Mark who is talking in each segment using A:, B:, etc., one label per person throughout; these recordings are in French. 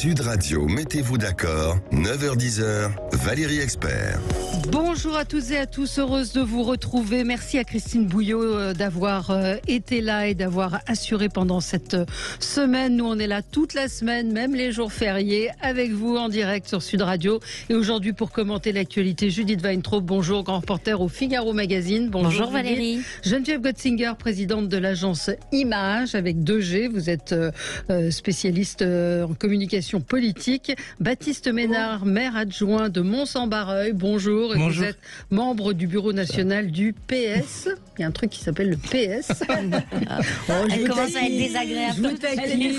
A: Sud Radio, mettez-vous d'accord, 9h-10h, Valérie Expert.
B: Bonjour à toutes et à tous, heureuse de vous retrouver. Merci à Christine Bouillot d'avoir été là et d'avoir assuré pendant cette semaine. Nous, on est là toute la semaine, même les jours fériés, avec vous en direct sur Sud Radio. Et aujourd'hui, pour commenter l'actualité, Judith Weintraub, bonjour, grand reporter au Figaro Magazine.
C: Bonjour Valérie.
B: Geneviève Gotzinger, présidente de l'agence Image avec 2G. Vous êtes spécialiste en communication politique. Baptiste Ménard, maire adjoint de Mons-en-Barreuil. Bonjour. Et
D: bonjour.
B: Vous êtes membre du bureau national du PS. Il y a un truc qui s'appelle le PS.
C: Elle commence à être désagréable.
B: Je vous taquine.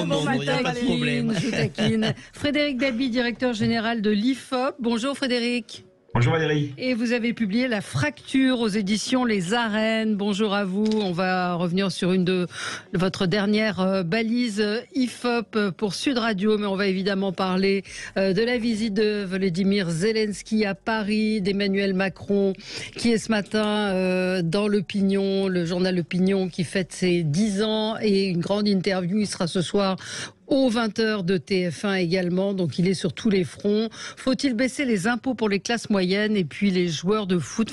D: Non, il n'y a pas de problème.
B: Je vous taquine. Frédéric Dabi, directeur général de l'IFOP. Bonjour Frédéric.
E: Bonjour Valérie.
B: Et vous avez publié La Fracture aux éditions Les Arènes. Bonjour à vous. On va revenir sur une de votre dernière balise IFOP pour Sud Radio, mais on va évidemment parler de la visite de Volodymyr Zelensky à Paris, d'Emmanuel Macron, qui est ce matin dans l'Opinion, le journal L'Opinion, qui fête ses 10 ans, et une grande interview. Il sera ce soir aux 20h de TF1 également, donc il est sur tous les fronts. Faut-il baisser les impôts pour les classes moyennes et puis les joueurs de foot,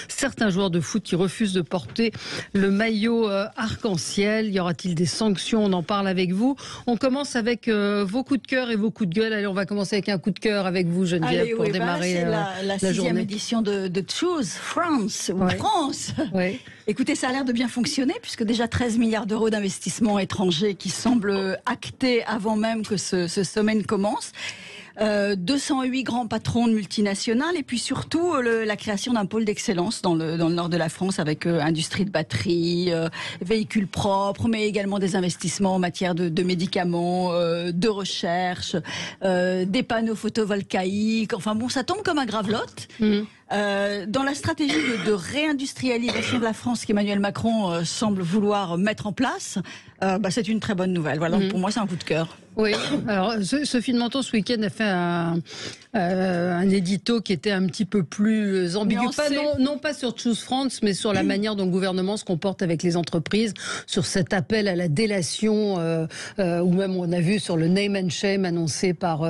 B: certains joueurs de foot qui refusent de porter le maillot arc-en-ciel? Y aura-t-il des sanctions? On en parle avec vous. On commence avec vos coups de cœur et vos coups de gueule. Allez, on va commencer avec un coup de cœur avec vous, Geneviève, pour démarrer
C: c'est la 6e
B: journée.
C: édition de Choose France, ou France.
B: Ouais.
C: Écoutez, ça a l'air de bien fonctionner, puisque déjà 13 milliards d'euros d'investissements étrangers qui semblent actés avant même que ce sommet ne commence. 208 grands patrons de multinationales, et puis surtout la création d'un pôle d'excellence dans le nord de la France, avec industrie de batterie, véhicules propres, mais également des investissements en matière de médicaments, de recherche, des panneaux photovoltaïques. Enfin bon, ça tombe comme un gravelotte. Dans la stratégie de réindustrialisation de la France qu'Emmanuel Macron semble vouloir mettre en place, c'est une très bonne nouvelle. Voilà, pour moi c'est un coup de cœur.
B: Oui, alors Sophie de Menton ce week-end a fait un édito qui était un petit peu plus ambigu, non pas sur Choose France, mais sur la manière dont le gouvernement se comporte avec les entreprises, sur cet appel à la délation, ou même on a vu sur le name and shame annoncé par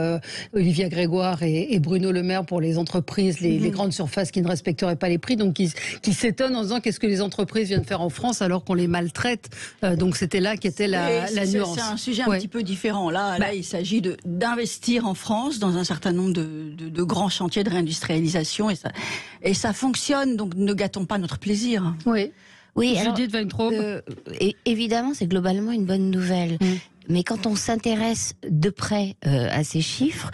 B: Olivia Grégoire et Bruno Le Maire pour les entreprises, les grandes surfaces qui ne respecteraient pas les prix, donc qui s'étonnent en disant qu'est-ce que les entreprises viennent faire en France alors qu'on les maltraite. Donc c'était là qu'était la nuance.
C: C'est un sujet un petit peu différent. Là, il s'agit d'investir en France dans un certain nombre de grands chantiers de réindustrialisation, et ça fonctionne, donc ne gâtons pas notre plaisir.
B: Oui,
C: Judith
B: Weintraub.
F: Évidemment, c'est globalement une bonne nouvelle. Mais quand on s'intéresse de près à ces chiffres,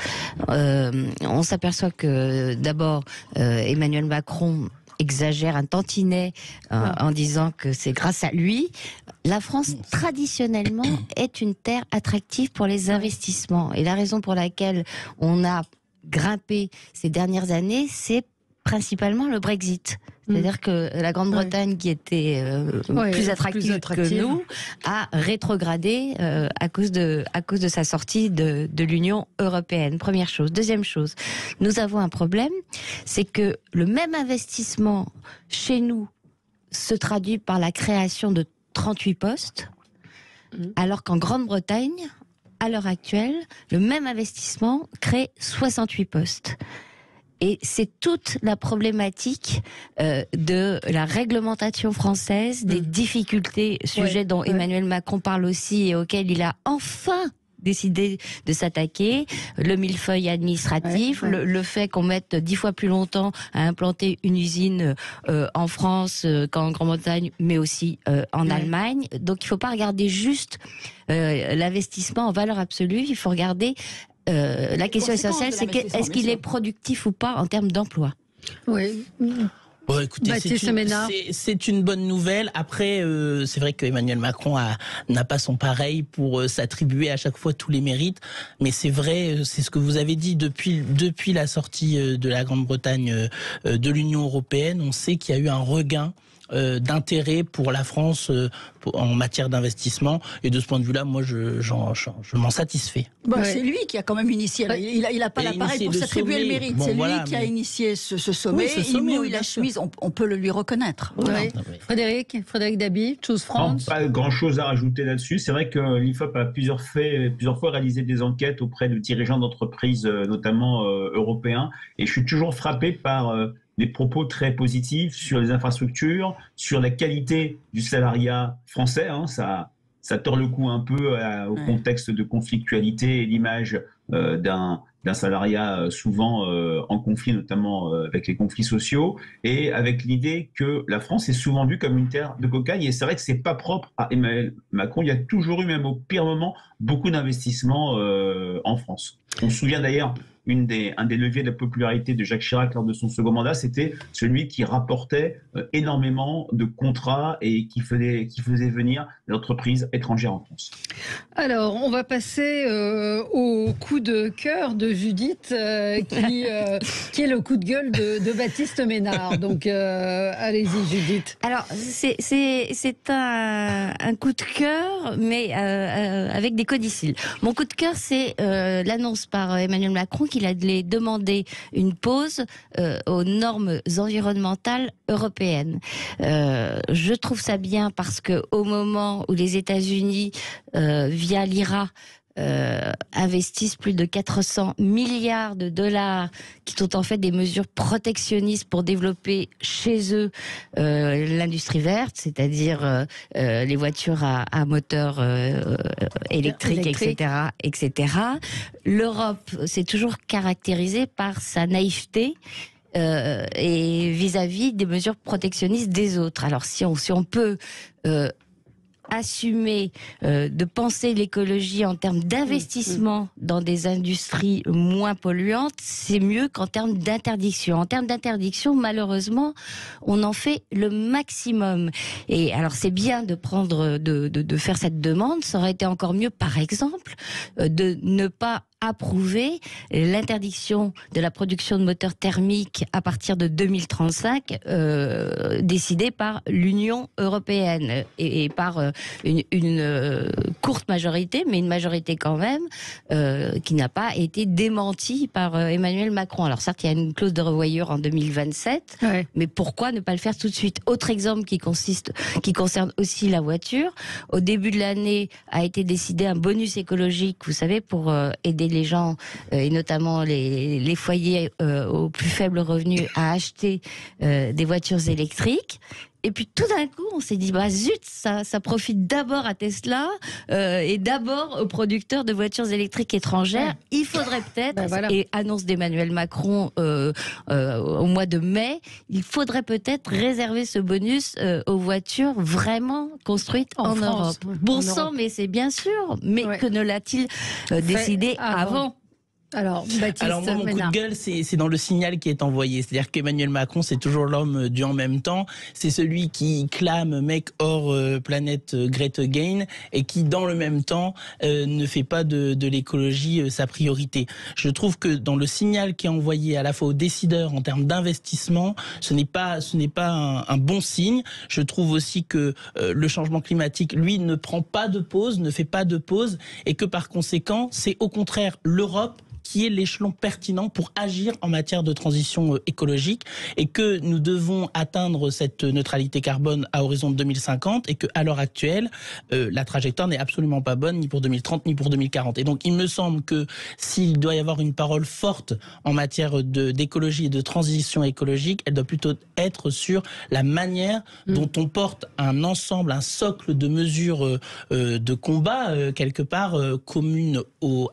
F: on s'aperçoit que d'abord, Emmanuel Macron exagère un tantinet en disant que c'est grâce à lui. La France, traditionnellement, est une terre attractive pour les investissements. Et la raison pour laquelle on a grimpé ces dernières années, c'est principalement le Brexit. C'est-à-dire que la Grande-Bretagne, qui était plus attractive que nous, a rétrogradé à cause de sa sortie de l'Union européenne. Première chose. Deuxième chose, nous avons un problème, c'est que le même investissement chez nous se traduit par la création de 38 postes, alors qu'en Grande-Bretagne, à l'heure actuelle, le même investissement crée 68 postes. Et c'est toute la problématique de la réglementation française, des difficultés, sujet dont Emmanuel Macron parle aussi et auquel il a enfin décidé de s'attaquer, le millefeuille administratif, le fait qu'on mette 10 fois plus longtemps à implanter une usine en France qu'en Grande-Bretagne, mais aussi en Allemagne. Donc il ne faut pas regarder juste l'investissement en valeur absolue, il faut regarder la question essentielle, c'est est-ce qu'il est productif ou pas en termes d'emploi.
B: Oui.
D: Bon, écoutez, c'est une bonne nouvelle. Après, c'est vrai qu'Emmanuel Macron n'a pas son pareil pour s'attribuer à chaque fois tous les mérites. Mais c'est vrai, c'est ce que vous avez dit, depuis la sortie de la Grande-Bretagne de l'Union européenne, on sait qu'il y a eu un regain d'intérêt pour la France en matière d'investissement. Et de ce point de vue-là, moi, je m'en satisfais.
C: C'est lui qui a quand même initié. Il n'a pas l'appareil pour s'attribuer le mérite. C'est lui qui a initié ce sommet. Il mouille la chemise, on peut le lui reconnaître.
B: Frédéric Dabi, Choose France.
E: Pas grand-chose à rajouter là-dessus. C'est vrai que l'IFOP a plusieurs fois réalisé des enquêtes auprès de dirigeants d'entreprises, notamment européens. Et je suis toujours frappé par des propos très positifs sur les infrastructures, sur la qualité du salariat français. Ça tord le cou un peu au contexte de conflictualité et l'image d'un salariat souvent en conflit, notamment avec les conflits sociaux, et avec l'idée que la France est souvent vue comme une terre de cocagne. Et c'est vrai que c'est pas propre à Emmanuel Macron. Il y a toujours eu, même au pire moment, beaucoup d'investissements en France. On se souvient d'ailleurs, un des leviers de la popularité de Jacques Chirac lors de son second mandat, c'était celui qui rapportait énormément de contrats et qui faisait venir des entreprises étrangères en France.
B: Alors, on va passer au coup de cœur de Judith, qui est le coup de gueule de Baptiste Ménard. Donc, allez-y, Judith.
F: Alors, c'est un coup de cœur, mais avec des codicilles. Mon coup de cœur, c'est l'annonce par Emmanuel Macron qu'il allait demander une pause aux normes environnementales européennes. Je trouve ça bien parce que au moment où les États-Unis, via l'IRA, investissent plus de 400 milliards de dollars, qui sont en fait des mesures protectionnistes pour développer chez eux l'industrie verte, c'est-à-dire les voitures à moteur électrique, etc. L'Europe s'est toujours caractérisée par sa naïveté et vis-à-vis des mesures protectionnistes des autres. Alors si on peut assumer de penser l'écologie en termes d'investissement dans des industries moins polluantes, c'est mieux qu'en termes d'interdiction. En termes d'interdiction, malheureusement, on en fait le maximum. Et alors, c'est bien de faire cette demande. Ça aurait été encore mieux, par exemple, de ne pas approuver l'interdiction de la production de moteurs thermiques à partir de 2035, décidée par l'Union européenne et par une courte majorité, mais une majorité quand même, qui n'a pas été démentie par Emmanuel Macron. Alors certes, il y a une clause de revoyure en 2027, mais pourquoi ne pas le faire tout de suite? Autre exemple qui concerne aussi la voiture. Au début de l'année a été décidé un bonus écologique, vous savez, pour aider les gens, et notamment les foyers aux plus faibles revenus, à acheter des voitures électriques. Et puis tout d'un coup, on s'est dit, zut, ça profite d'abord à Tesla et d'abord aux producteurs de voitures électriques étrangères. Il faudrait peut-être, et annonce d'Emmanuel Macron au mois de mai, il faudrait peut-être réserver ce bonus aux voitures vraiment construites en France, Europe. Bon sang, mais c'est bien sûr, mais que ne l'a-t-il décidé avant?
B: Alors, Baptiste
D: moi, mon coup de gueule, c'est dans le signal qui est envoyé. C'est-à-dire qu'Emmanuel Macron, c'est toujours l'homme du en même temps. C'est celui qui clame Make Our Planet Great Again et qui, dans le même temps, ne fait pas de l'écologie sa priorité. Je trouve que dans le signal qui est envoyé à la fois aux décideurs en termes d'investissement, ce n'est pas un bon signe. Je trouve aussi que le changement climatique, lui, ne prend pas de pause, ne fait pas de pause, et que par conséquent, c'est au contraire l'Europe qui est l'échelon pertinent pour agir en matière de transition écologique, et que nous devons atteindre cette neutralité carbone à horizon de 2050, et qu'à l'heure actuelle, la trajectoire n'est absolument pas bonne, ni pour 2030, ni pour 2040. Et donc, il me semble que s'il doit y avoir une parole forte en matière d'écologie et de transition écologique, elle doit plutôt être sur la manière dont on porte un ensemble, un socle de mesures de combat, quelque part, communes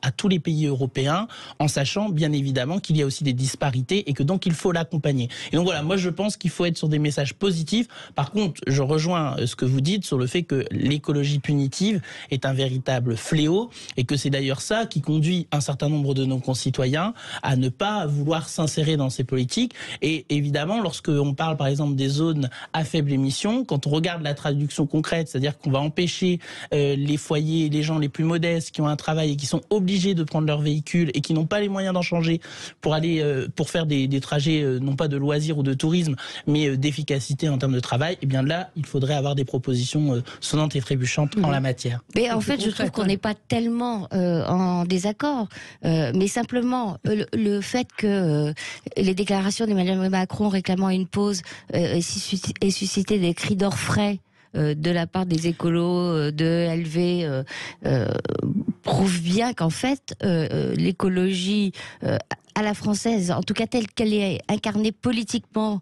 D: à tous les pays européens, en sachant bien évidemment qu'il y a aussi des disparités et que donc il faut l'accompagner. Et donc voilà, moi je pense qu'il faut être sur des messages positifs. Par contre, je rejoins ce que vous dites sur le fait que l'écologie punitive est un véritable fléau, et que c'est d'ailleurs ça qui conduit un certain nombre de nos concitoyens à ne pas vouloir s'insérer dans ces politiques. Et évidemment, lorsqu'on parle par exemple des zones à faible émission, quand on regarde la traduction concrète, c'est-à-dire qu'on va empêcher les foyers, les gens les plus modestes qui ont un travail et qui sont obligés de prendre leur véhicule et qui qui n'ont pas les moyens d'en changer pour aller pour faire des trajets non pas de loisirs ou de tourisme, mais d'efficacité en termes de travail, et bien là, il faudrait avoir des propositions sonnantes et trébuchantes en la matière.
F: Mais en fait, je trouve qu'on n'est pas tellement en désaccord, mais simplement le fait que les déclarations d'Emmanuel Macron réclamant une pause aient suscité des cris d'orfraie de la part des écolos, de LV, prouve bien qu'en fait, l'écologie à la française, en tout cas telle qu'elle est incarnée politiquement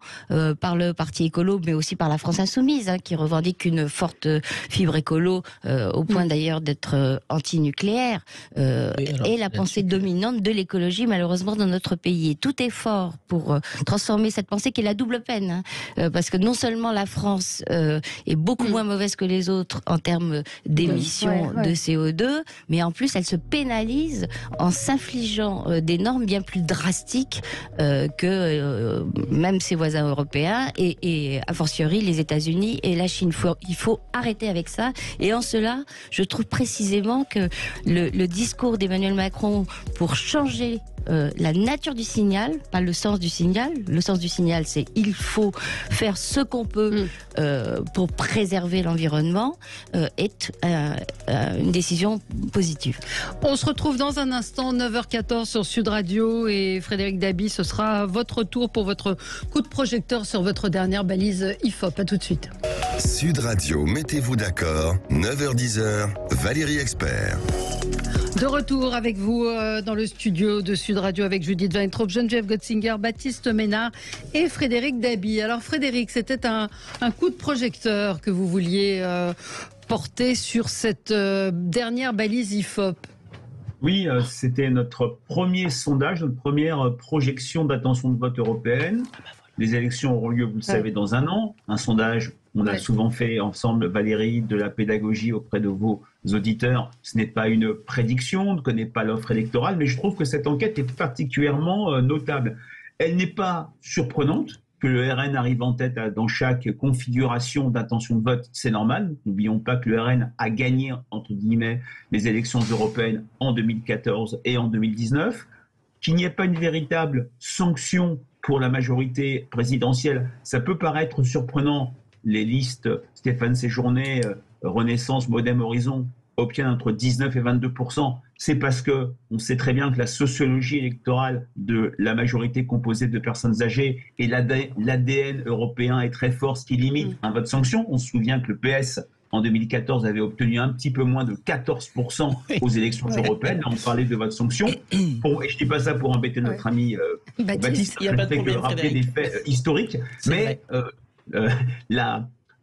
F: par le parti écolo, mais aussi par la France insoumise, qui revendique une forte fibre écolo, au point d'ailleurs d'être anti-nucléaire, est la pensée dominante de l'écologie, malheureusement, dans notre pays. Et tout effort pour transformer cette pensée, qui est la double peine, parce que non seulement la France est beaucoup moins mauvaise que les autres en termes d'émissions de CO2, mais en plus elle se pénalise en s'infligeant des normes bien plus drastiques que même ses voisins européens et a fortiori les États-Unis et la Chine. Il faut arrêter avec ça. Et en cela, je trouve précisément que le discours d'Emmanuel Macron pour changer la nature du signal, pas le sens du signal. Le sens du signal, c'est il faut faire ce qu'on peut pour préserver l'environnement, est une décision positive.
B: On se retrouve dans un instant, 9h14 sur Sud Radio, et Frédéric Dabi, ce sera votre tour pour votre coup de projecteur sur votre dernière balise IFOP. À tout de suite.
A: Sud Radio, mettez-vous d'accord, 9h-10h, Valérie Expert.
B: De retour avec vous dans le studio de Sud Radio avec Judith Weintraub, Geneviève Gotzinger, Baptiste Ménard et Frédéric Dabi. Alors Frédéric, c'était un coup de projecteur que vous vouliez porter sur cette dernière balise IFOP.
E: Oui, c'était notre premier sondage, notre première projection d'intention de vote européenne. Les élections auront lieu, vous le savez, dans un an. Un sondage, on a souvent fait ensemble, Valérie, de la pédagogie auprès de vos auditeurs. Ce n'est pas une prédiction, on ne connaît pas l'offre électorale, mais je trouve que cette enquête est particulièrement notable. Elle n'est pas surprenante. Que le RN arrive en tête dans chaque configuration d'intention de vote, c'est normal. N'oublions pas que le RN a gagné, entre guillemets, les élections européennes en 2014 et en 2019. Qu'il n'y ait pas une véritable sanction pour la majorité présidentielle, ça peut paraître surprenant. Les listes Stéphane Séjourné, Renaissance, Modem, Horizon obtiennent entre 19 et 22%. C'est parce que on sait très bien que la sociologie électorale de la majorité composée de personnes âgées et l'ADN européen est très fort, ce qui limite un vote sanction. On se souvient que le PS, en 2014, avait obtenu un petit peu moins de 14% aux élections européennes. Là, on parlait de vote sanction. Et je ne dis pas ça pour embêter notre ami Baptiste.
D: Il n'y a pas de problème,
E: rappeler des faits historiques. Mais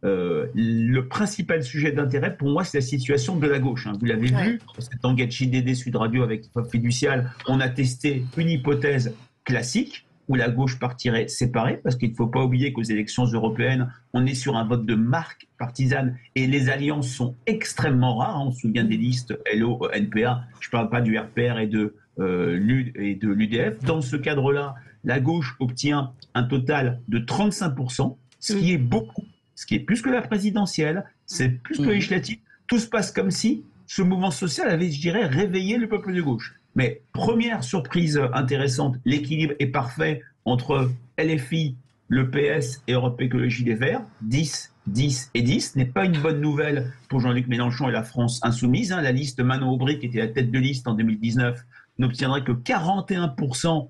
E: le principal sujet d'intérêt pour moi, c'est la situation de la gauche. Vous l'avez vu, cette enquête JDD Sud Radio avec IFOP Fiducial, on a testé une hypothèse classique où la gauche partirait séparée, parce qu'il ne faut pas oublier qu'aux élections européennes, on est sur un vote de marque partisane et les alliances sont extrêmement rares. On se souvient des listes LO, NPA, je ne parle pas du RPR et de l'UDF. Dans ce cadre-là, la gauche obtient un total de 35%, ce qui est beaucoup. Ce qui est plus que la présidentielle, c'est plus que législatif. Tout se passe comme si ce mouvement social avait, je dirais, réveillé le peuple de gauche. Mais première surprise intéressante, l'équilibre est parfait entre LFI, le PS et Europe Écologie Les Verts, 10, 10 et 10. Ce n'est pas une bonne nouvelle pour Jean-Luc Mélenchon et la France insoumise. La liste Manon Aubry, qui était la tête de liste en 2019, n'obtiendrait que 41%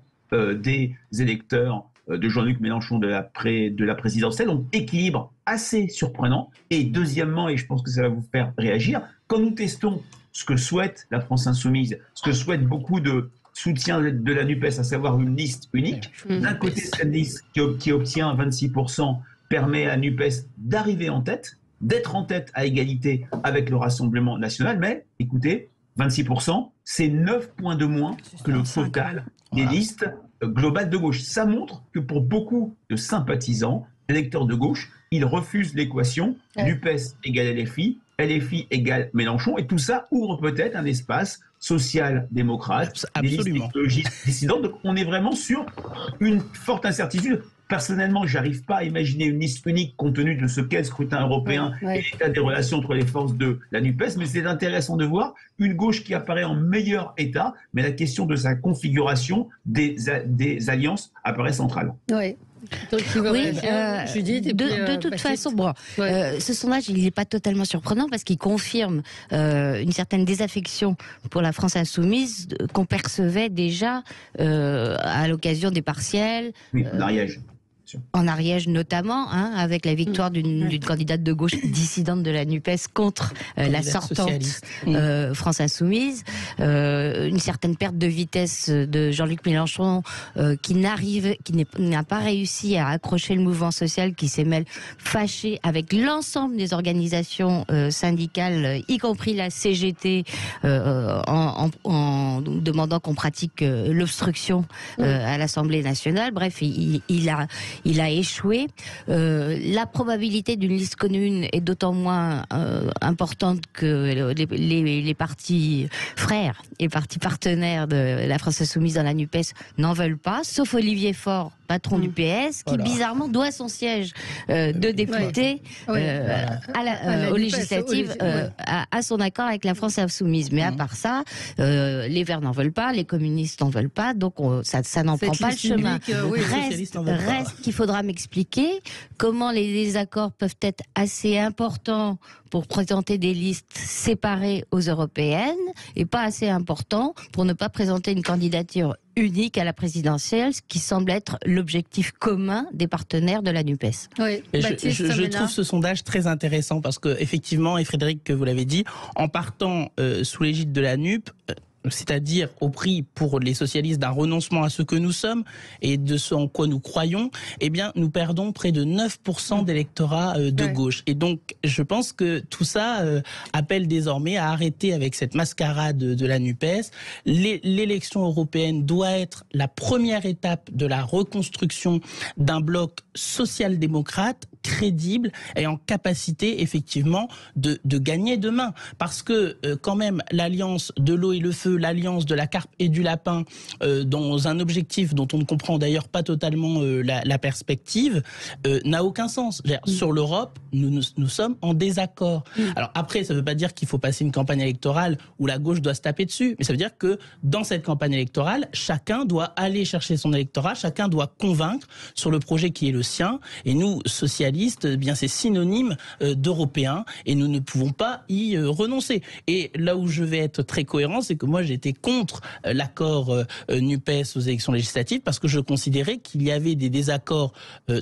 E: des électeurs de Jean-Luc Mélenchon de la présidentielle. Donc équilibre assez surprenant. Et deuxièmement, et je pense que ça va vous faire réagir, quand nous testons ce que souhaite la France insoumise, ce que souhaite beaucoup de soutien de la NUPES, à savoir une liste unique, d'un côté, cette liste qui obtient 26% permet à NUPES d'arriver en tête, d'être en tête à égalité avec le Rassemblement national, mais écoutez, 26%, c'est 9 points de moins que le total des listes globales de gauche. Ça montre que pour beaucoup de sympathisants, électeurs de gauche, ils refusent l'équation NUPES égale LFI, LFI égale Mélenchon, et tout ça ouvre peut-être un espace social-démocrate, des listes écologistes dissidentes. Donc on est vraiment sur une forte incertitude. Personnellement, j'arrive pas à imaginer une liste unique compte tenu de ce qu'est le scrutin européen et l'état des relations entre les forces de la NUPES, mais c'est intéressant de voir une gauche qui apparaît en meilleur état, mais la question de sa configuration des alliances apparaît centrale.
B: Oui.
F: Oui,
B: Judith,
F: de toute façon, bon, ce sondage, il n'est pas totalement surprenant parce qu'il confirme une certaine désaffection pour la France insoumise qu'on percevait déjà à l'occasion des partiels.
E: Oui, en Ariège.
F: En Ariège notamment, hein, avec la victoire d'une candidate de gauche dissidente de la NUPES contre la sortante France Insoumise, une certaine perte de vitesse de Jean-Luc Mélenchon qui n'a pas réussi à accrocher le mouvement social, qui s'est mêlé fâché avec l'ensemble des organisations syndicales, y compris la CGT, en demandant qu'on pratique l'obstruction à l'Assemblée nationale. Bref, il a échoué. La probabilité d'une liste commune est d'autant moins importante que les partis frères et partis partenaires de la France Insoumise dans la NUPES n'en veulent pas, sauf Olivier Faure, patron du PS, qui bizarrement doit son siège de député aux législatives à son accord avec la France Insoumise. Mais à part ça, les Verts n'en veulent pas, les communistes n'en veulent pas, donc ça n'en prend pas le chemin. Reste qu'il faudra m'expliquer comment les désaccords peuvent être assez importants pour présenter des listes séparées aux européennes et pas assez importants pour ne pas présenter une candidature unique à la présidentielle, ce qui semble être l'objectif commun des partenaires de la NUPES.
B: Oui.
D: Je trouve ce sondage très intéressant parce que effectivement, et Frédéric, que vous l'avez dit, en partant sous l'égide de la NUP, c'est-à-dire au prix pour les socialistes d'un renoncement à ce que nous sommes et de ce en quoi nous croyons, eh bien, nous perdons près de 9% d'électorat de gauche. Et donc, je pense que tout ça appelle désormais à arrêter avec cette mascarade de la NUPES. L'élection européenne doit être la première étape de la reconstruction d'un bloc social-démocrate crédible et en capacité, effectivement, de gagner demain. Parce que, quand même, l'alliance de l'eau et le feu, l'alliance de la carpe et du lapin, dans un objectif dont on ne comprend d'ailleurs pas totalement la perspective, n'a aucun sens. Sur l'Europe, nous sommes en désaccord. Alors après, ça ne veut pas dire qu'il faut passer une campagne électorale où la gauche doit se taper dessus, mais ça veut dire que dans cette campagne électorale, chacun doit aller chercher son électorat, chacun doit convaincre sur le projet qui est le sien, et nous, socialistes, eh bien c'est synonyme d'européens, et nous ne pouvons pas y renoncer. Et là où je vais être très cohérent, c'est que moi j'étais contre l'accord NUPES aux élections législatives parce que je considérais qu'il y avait des désaccords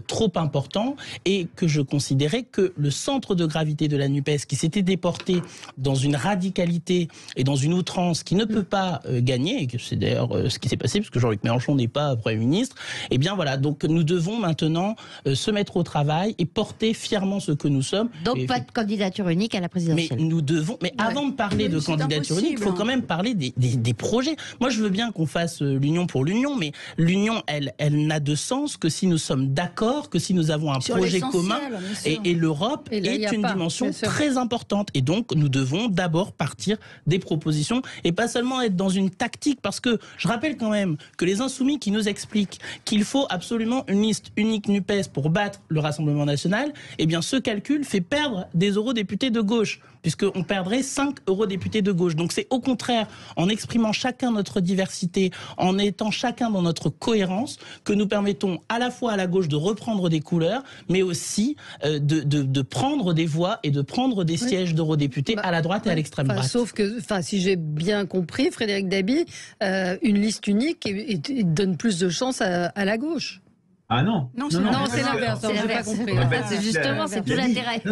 D: trop importants et que je considérais que le centre de gravité de la NUPES, qui s'était déporté dans une radicalité et dans une outrance qui ne peut pas gagner, et que c'est d'ailleurs ce qui s'est passé puisque Jean-Luc Mélenchon n'est pas Premier ministre, eh bien voilà, donc nous devons maintenant se mettre au travail et porter fièrement ce que nous sommes.
F: Donc pas de candidature unique à la présidentielle.
D: Mais nous devons, avant de parler de candidature unique, il faut quand même parler des projets. Moi, je veux bien qu'on fasse l'union pour l'union, mais l'union, elle n'a de sens que si nous sommes d'accord, que si nous avons un projet commun. Et l'Europe est une dimension très importante. Et donc, nous devons d'abord partir des propositions et pas seulement être dans une tactique. Parce que je rappelle quand même que les Insoumis qui nous expliquent qu'il faut absolument une liste unique NUPES pour battre le Rassemblement national, eh bien, ce calcul fait perdre des eurodéputés de gauche, puisqu'on perdrait 5 eurodéputés de gauche. Donc c'est au contraire en exprimant chacun notre diversité, en étant chacun dans notre cohérence, que nous permettons à la fois à la gauche de reprendre des couleurs, mais aussi de prendre des voix et de prendre des sièges d'eurodéputés à la droite et à l'extrême droite.
B: Sauf que, si j'ai bien compris, Frédéric Dabi, une liste unique donne plus de chance à la gauche.
E: Ah non,
B: c'est l'inverse. J'ai pas compris.
F: C'est justement, c'est tout l'intérêt.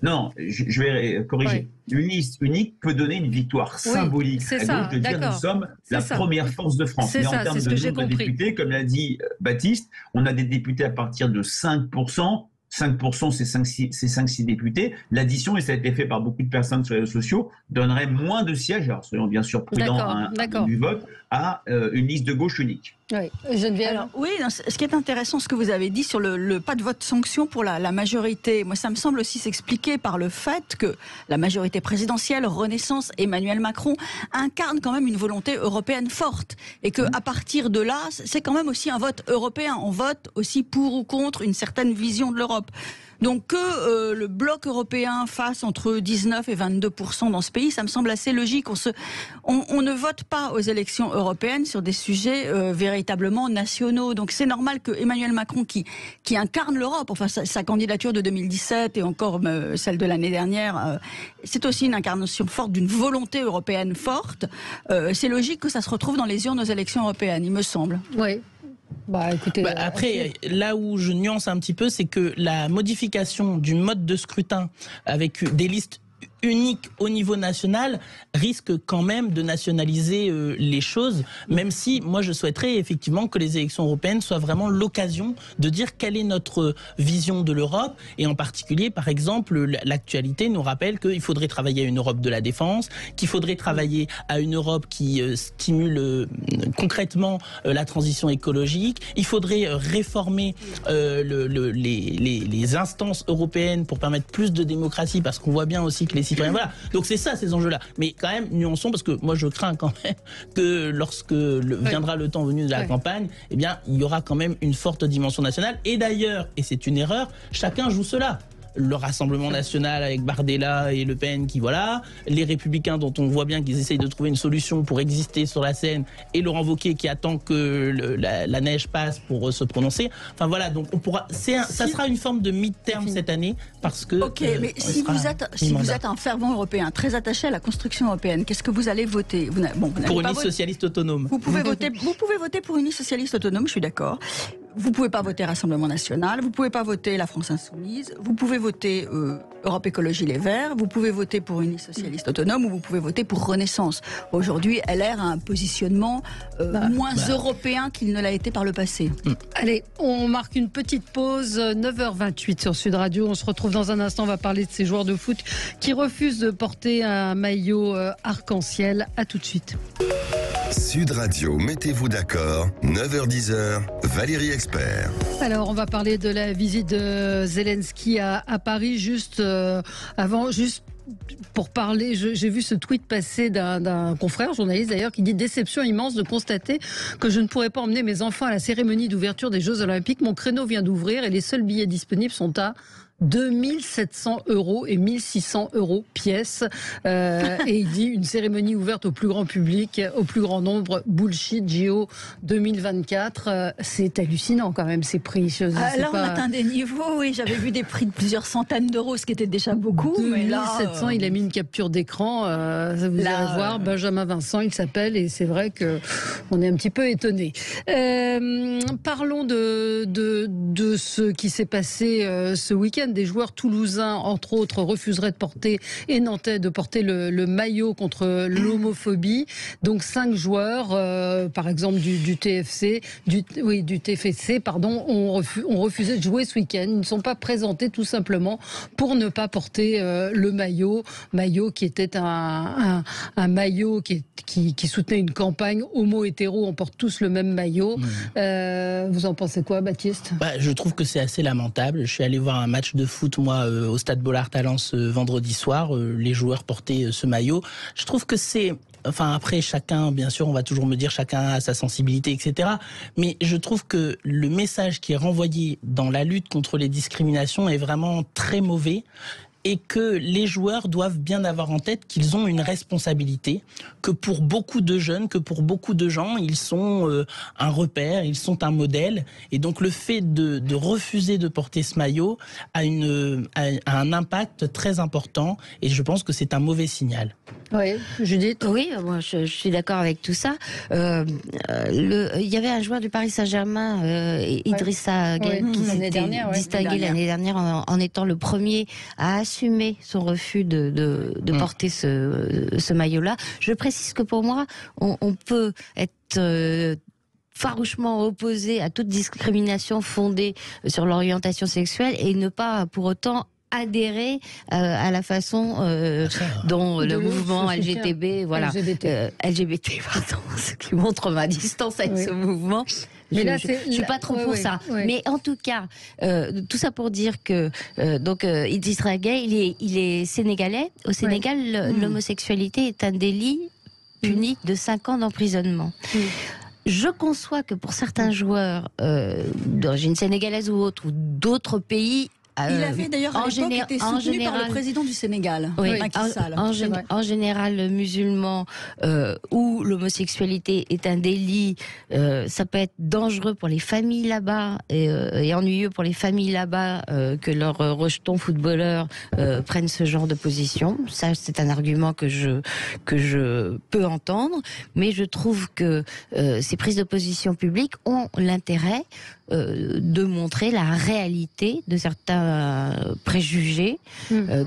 E: Non, je vais corriger. Une liste unique peut donner une victoire symbolique à gauche de dire nous sommes la première force de France. Mais en termes de nombre de députés, comme l'a dit Baptiste, on a des députés à partir de 5%. 5%, c'est 5-6 députés. L'addition, et ça a été fait par beaucoup de personnes sur les réseaux sociaux, donnerait moins de sièges, alors soyons bien sûr prudents du vote, à une liste de gauche unique.
B: Oui, Geneviève.
C: Alors, oui, ce qui est intéressant, ce que vous avez dit sur le pas de vote sanction pour la majorité, moi ça me semble aussi s'expliquer par le fait que la majorité présidentielle, Renaissance, Emmanuel Macron, incarne quand même une volonté européenne forte. Et que à partir de là, c'est quand même aussi un vote européen. On vote aussi pour ou contre une certaine vision de l'Europe. Donc que le bloc européen fasse entre 19 et 22% dans ce pays, ça me semble assez logique. On ne vote pas aux élections européennes sur des sujets véritablement nationaux. Donc c'est normal que Emmanuel Macron, qui incarne l'Europe, enfin sa candidature de 2017 et encore celle de l'année dernière, c'est aussi une incarnation forte d'une volonté européenne forte. C'est logique que ça se retrouve dans les urnes aux élections européennes, il me semble.
B: Oui. Écoutez,
D: après, là où je nuance un petit peu, c'est que la modification du mode de scrutin avec des listes unique au niveau national risque quand même de nationaliser les choses, même si moi je souhaiterais effectivement que les élections européennes soient vraiment l'occasion de dire quelle est notre vision de l'Europe, et en particulier par exemple l'actualité nous rappelle qu'il faudrait travailler à une Europe de la défense, qu'il faudrait travailler à une Europe qui stimule concrètement la transition écologique, il faudrait réformer les instances européennes pour permettre plus de démocratie, parce qu'on voit bien aussi que les citoyens, voilà. Donc c'est ça ces enjeux-là. Mais quand même, nuançons, parce que moi je crains quand même que lorsque viendra le temps venu de la campagne, eh bien, il y aura quand même une forte dimension nationale. Et d'ailleurs, et c'est une erreur, chacun joue cela. Le Rassemblement national avec Bardella et Le Pen qui voilà, les Républicains dont on voit bien qu'ils essayent de trouver une solution pour exister sur la scène, et Laurent Wauquiez qui attend que la neige passe pour se prononcer. Enfin voilà, donc on pourra, ça sera une forme de mid-term cette année, parce que
C: mais si vous êtes un fervent européen très attaché à la construction européenne, qu'est-ce que vous allez voter?
D: Pour une liste socialiste autonome.
C: Vous pouvez voter pour une liste socialiste autonome, je suis d'accord. Vous pouvez pas voter Rassemblement National, vous pouvez pas voter la France Insoumise, vous pouvez voter Europe Écologie Les Verts, vous pouvez voter pour une liste socialiste autonome, ou vous pouvez voter pour Renaissance. Aujourd'hui, LR a un positionnement moins européen qu'il ne l'a été par le passé.
B: Allez, on marque une petite pause, 9h28 sur Sud Radio. On se retrouve dans un instant, on va parler de ces joueurs de foot qui refusent de porter un maillot arc-en-ciel. À tout de suite.
A: Sud Radio, mettez-vous d'accord, 9h-10h, Valérie Expert.
B: Alors, on va parler de la visite de Zelensky à Paris, juste pour parler, j'ai vu ce tweet passer d'un confrère, journaliste d'ailleurs, qui dit « Déception immense de constater que je ne pourrais pas emmener mes enfants à la cérémonie d'ouverture des Jeux Olympiques. Mon créneau vient d'ouvrir et les seuls billets disponibles sont à 2700 € et 1600 € pièce. Et il dit une cérémonie ouverte au plus grand public, au plus grand nombre. Bullshit, JO 2024. C'est hallucinant quand même ces prix.
C: Là, on atteint des niveaux, oui. J'avais vu des prix de plusieurs centaines d'euros, ce qui était déjà beaucoup.
B: 2700, il a mis une capture d'écran. Vous allez voir, Benjamin Vincent, il s'appelle, et c'est vrai qu'on est un petit peu étonné. Parlons de ce qui s'est passé ce week-end. Des joueurs toulousains, entre autres, refuseraient de porter, et nantais, de porter le maillot contre l'homophobie. Donc 5 joueurs, par exemple du TFC, du TFC, pardon, ont refusé de jouer ce week-end. Ils ne sont pas présentés tout simplement pour ne pas porter le maillot qui était un maillot qui soutenait une campagne homo-hétéro. On porte tous le même maillot. Vous en pensez quoi, Baptiste?
D: Je trouve que c'est assez lamentable. Je suis allé voir un match de foot, moi, au stade Bollaert à Lens vendredi soir. Les joueurs portaient ce maillot. Je trouve que c'est... Enfin, après, chacun, bien sûr, on va toujours me dire chacun a sa sensibilité, etc. Mais je trouve que le message qui est renvoyé dans la lutte contre les discriminations est vraiment très mauvais. Et que les joueurs doivent bien avoir en tête qu'ils ont une responsabilité, que pour beaucoup de jeunes, que pour beaucoup de gens, ils sont un repère, ils sont un modèle. Et donc le fait de refuser de porter ce maillot a un impact très important, et je pense que c'est un mauvais signal.
B: Oui, Judith?
F: Oui, moi je suis d'accord avec tout ça. Il y avait un joueur du Paris Saint-Germain, Idrissa Gueye, qui s'était distingué l'année dernière en étant le premier à assumer son refus de porter ce maillot-là. Je précise que pour moi, on peut être farouchement opposé à toute discrimination fondée sur l'orientation sexuelle et ne pas pour autant adhérer à la façon dont le mouvement LGBT, LGBT, pardon, ce qui montre ma distance avec ce mouvement. Mais là, je suis pas trop pour ça. Mais en tout cas, tout ça pour dire que Idriss Gueye, il est sénégalais. Au Sénégal, l'homosexualité est un délit puni de 5 ans d'emprisonnement. Je conçois que pour certains joueurs d'origine sénégalaise ou autre, ou d'autres pays,
C: il avait d'ailleurs à l'époque été soutenu par le président du Sénégal, Macky Sall.
F: En général, musulman, où l'homosexualité est un délit, ça peut être dangereux pour les familles là-bas et ennuyeux pour les familles là-bas que leurs rejetons footballeurs prennent ce genre de position. Ça, c'est un argument que je peux entendre, mais je trouve que ces prises de position publiques ont l'intérêt de montrer la réalité de certains préjugés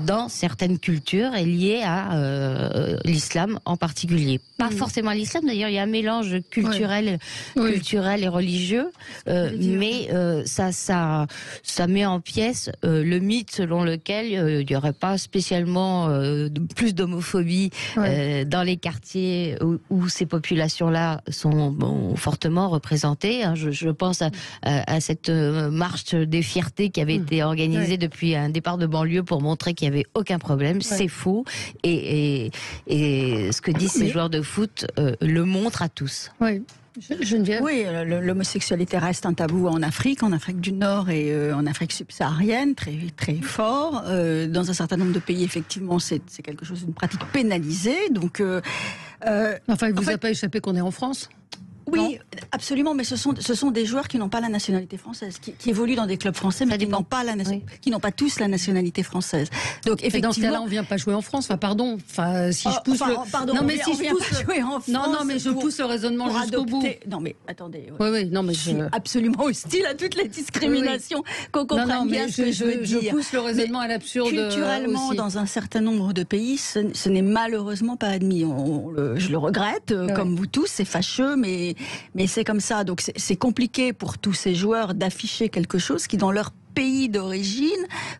F: dans certaines cultures et liés à l'islam en particulier. Pas forcément à l'islam, d'ailleurs, il y a un mélange culturel et religieux, mais ça met en pièces le mythe selon lequel il n'y aurait pas spécialement plus d'homophobie dans les quartiers où ces populations-là sont fortement représentées. Je pense à cette marche des fiertés qui avait été organisée depuis un départ de banlieue pour montrer qu'il n'y avait aucun problème. C'est faux. Et ce que disent ces joueurs de foot le montre à tous.
C: Oui, l'homosexualité reste un tabou en Afrique du Nord et en Afrique subsaharienne, très, très fort. Dans un certain nombre de pays, effectivement, c'est quelque chose, une pratique pénalisée. Donc,
B: enfin, il vous a pas échappé qu'on est en France ?
C: Oui,
B: non,
C: absolument, mais ce sont des joueurs qui n'ont pas la nationalité française, qui évoluent dans des clubs français, mais qui n'ont pas tous la nationalité française. Donc effectivement,
B: dans ce cas-là, on vient pas jouer en France. Enfin, pardon. Enfin, si je pousse je pousse le raisonnement jusqu'au bout.
C: Non, mais attendez.
B: Je
C: suis absolument hostile à toutes les discriminations. Qu'on comprenne bien ce que je veux dire.
B: Je pousse le raisonnement à l'absurde.
C: Culturellement,
B: aussi,
C: dans un certain nombre de pays, ce n'est malheureusement pas admis. Je le regrette, comme vous tous. C'est fâcheux, mais c'est comme ça. Donc c'est compliqué pour tous ces joueurs d'afficher quelque chose qui, dans leur pays d'origine,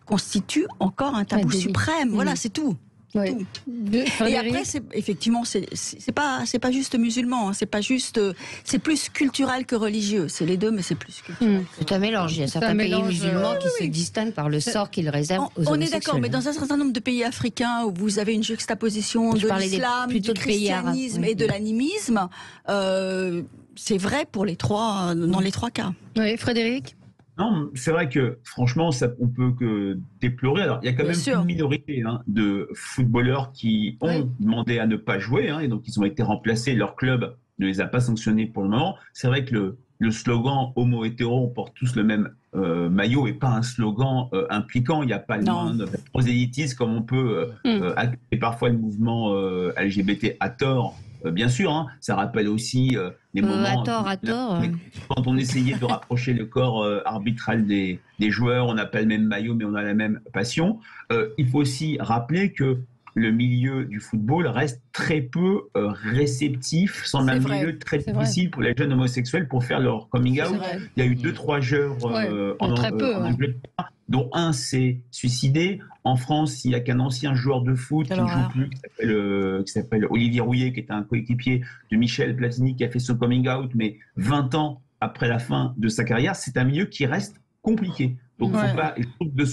C: constitue encore un tabou suprême. Voilà, c'est tout. Et après, effectivement, c'est pas juste musulman, c'est pas juste, c'est plus culturel que religieux. C'est les deux, mais c'est plus culturel.
F: C'est un mélange. Il y a certains pays musulmans qui se distinguent par le sort qu'ils réservent aux homosexuels.
C: On est d'accord, mais dans un certain nombre de pays africains où vous avez une juxtaposition de l'islam, du christianisme et de l'animisme, c'est vrai pour dans les trois cas.
B: Oui, Frédéric ?
E: Non, c'est vrai que franchement, on peut que déplorer. Alors, il y a quand même une minorité de footballeurs qui ont demandé à ne pas jouer, et donc ils ont été remplacés. Leur club ne les a pas sanctionnés pour le moment. C'est vrai que le slogan homo-hétéro, on porte tous le même maillot, et pas un slogan impliquant. Il n'y a pas le de prosélytisme comme on peut accuser parfois le mouvement LGBT à tort. Bien sûr, ça rappelle aussi des moments...
F: À tort.
E: Quand on essayait de rapprocher le corps arbitral des joueurs, on n'a pas le même maillot, mais on a la même passion. Il faut aussi rappeler que le milieu du football reste très peu réceptif, semble un milieu très difficile pour les jeunes homosexuels pour faire leur coming out. Il y a eu 2-3 joueurs en Angleterre, dont un s'est suicidé. En France, il n'y a qu'un ancien joueur de foot qui ne joue plus, qui s'appelle Olivier Rouillet, qui est un coéquipier de Michel Platini, qui a fait son coming out, mais 20 ans après la fin de sa carrière. C'est un milieu qui reste compliqué. Donc, faut pas, je trouve de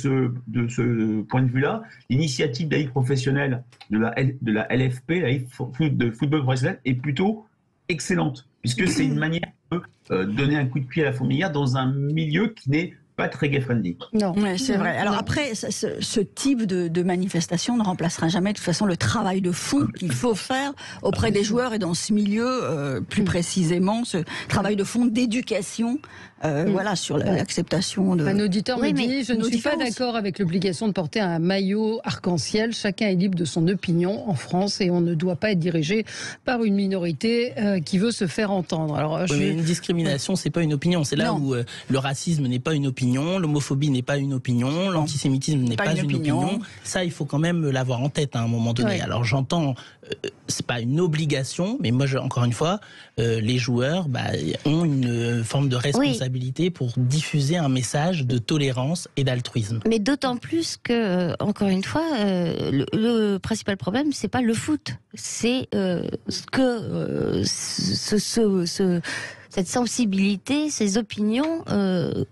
E: ce point de vue-là, l'initiative de la Ligue professionnelle de la LFP, la Ligue de football professionnel, est plutôt excellente, puisque c'est une manière de donner un coup de pied à la fourmilière dans un milieu qui n'est pas très gay-friendly.
C: Non, c'est vrai. Alors après, ce type de manifestation ne remplacera jamais de toute façon le travail de fond qu'il faut faire auprès des joueurs et dans ce milieu, plus précisément, ce travail de fond d'éducation, sur l'acceptation de...
B: Un auditeur me dit, je ne suis pas d'accord avec l'obligation de porter un maillot arc-en-ciel. Chacun est libre de son opinion en France et on ne doit pas être dirigé par une minorité qui veut se faire entendre. Alors,
D: mais une discrimination, c'est pas une opinion. C'est là où le racisme n'est pas une opinion. opinion, l'homophobie n'est pas une opinion, l'antisémitisme n'est pas une opinion. Ça, il faut quand même l'avoir en tête à un moment donné. Alors j'entends, c'est pas une obligation, mais moi, encore une fois, les joueurs ont une forme de responsabilité pour diffuser un message de tolérance et d'altruisme.
F: Mais d'autant plus que, encore une fois, le principal problème, c'est pas le foot, c'est cette sensibilité, ces opinions